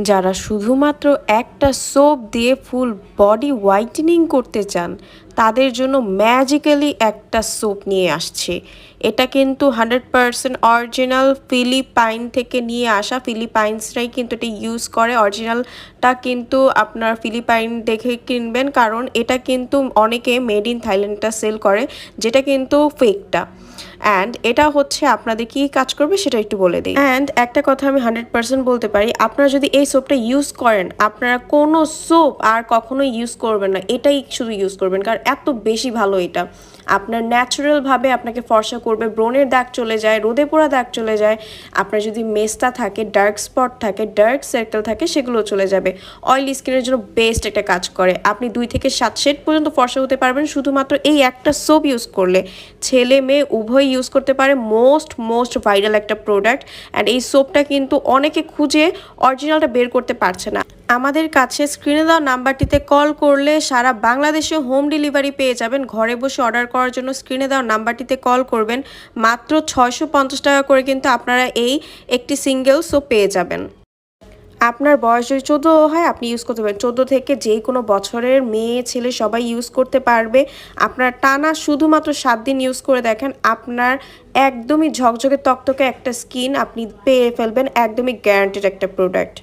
যারা শুধুমাত্র একটা সোপ দিয়ে ফুল বডি হোয়াইটেনিং করতে চান তাদের জন্য ম্যাজিক্যালি একটা সোপ নিয়ে আসছে। এটা কিন্তু 100% অরিজিনাল ফিলিপাইন থেকে নিয়ে আসা। ফিলিপাইন্সরাই কিন্তু এটা ইউজ করে। অরিজিনালটা কিন্তু আপনার ফিলিপাইন দেখে কিনবেন, কারণ এটা কিন্তু অনেকে মেড ইন থাইল্যান্ডটা সেল করে, যেটা কিন্তু ফেকটা। অ্যান্ড এটা হচ্ছে আপনাদের কি কাজ করবে সেটা একটু বলে দিই। অ্যান্ড একটা কথা আমি 100% বলতে পারি, আপনারা যদি এই সোপটা ইউজ করেন আপনারা কোনো সোপ আর কখনোই ইউজ করবেন না, এটাই শুধু ইউজ করবেন, কারণ এত বেশি ভালো এটা। আপনার ন্যাচারালভাবে আপনাকে ফর্সা করবে, ব্রণের দাগ চলে যায়, রোদে পোড়া দাগ চলে যায়, আপনার যদি মেস্তা থাকে, ডার্ক স্পট থাকে, ডার্ক সার্কেল থাকে, সেগুলো চলে যাবে। অয়েলি স্কিনের জন্য বেস্ট একটা কাজ করে। আপনি 2 থেকে 7 শেড পর্যন্ত ফর্সা হতে পারবেন শুধুমাত্র এই একটা সোপ ইউজ করলে। ছেলে মেয়ে উভয় ইউজ করতে পারে। মোস্ট ভাইরাল একটা প্রোডাক্ট। অ্যান্ড এই সোপটা কিন্তু অনেকে খুঁজে অরিজিনালটা বের করতে পারছে না। আমাদের কাছে স্ক্রিনে দেওয়া নাম্বারটিতে কল করলে সারা বাংলাদেশে হোম ডেলিভারি পেয়ে যাবেন। ঘরে বসে অর্ডার করার জন্য স্ক্রিনে দেওয়া নাম্বারটিতে কল করবেন। মাত্র 650 টাকা করে কিন্তু আপনারা এই একটি সিঙ্গেল সোপ পেয়ে যাবেন। আপনার বয়স যদি 14 হয় আপনি ইউজ করতে পারেন। 14 থেকে যে কোনো বছরের মেয়ে ছেলে সবাই ইউজ করতে পারবে। আপনার টানা শুধুমাত্র 7 দিন ইউজ করে দেখেন, আপনার একদমই ঝকঝকে তকতকে একটা স্কিন আপনি পেয়ে ফেলবেন। একদমই গ্যারান্টিড একটা প্রোডাক্ট।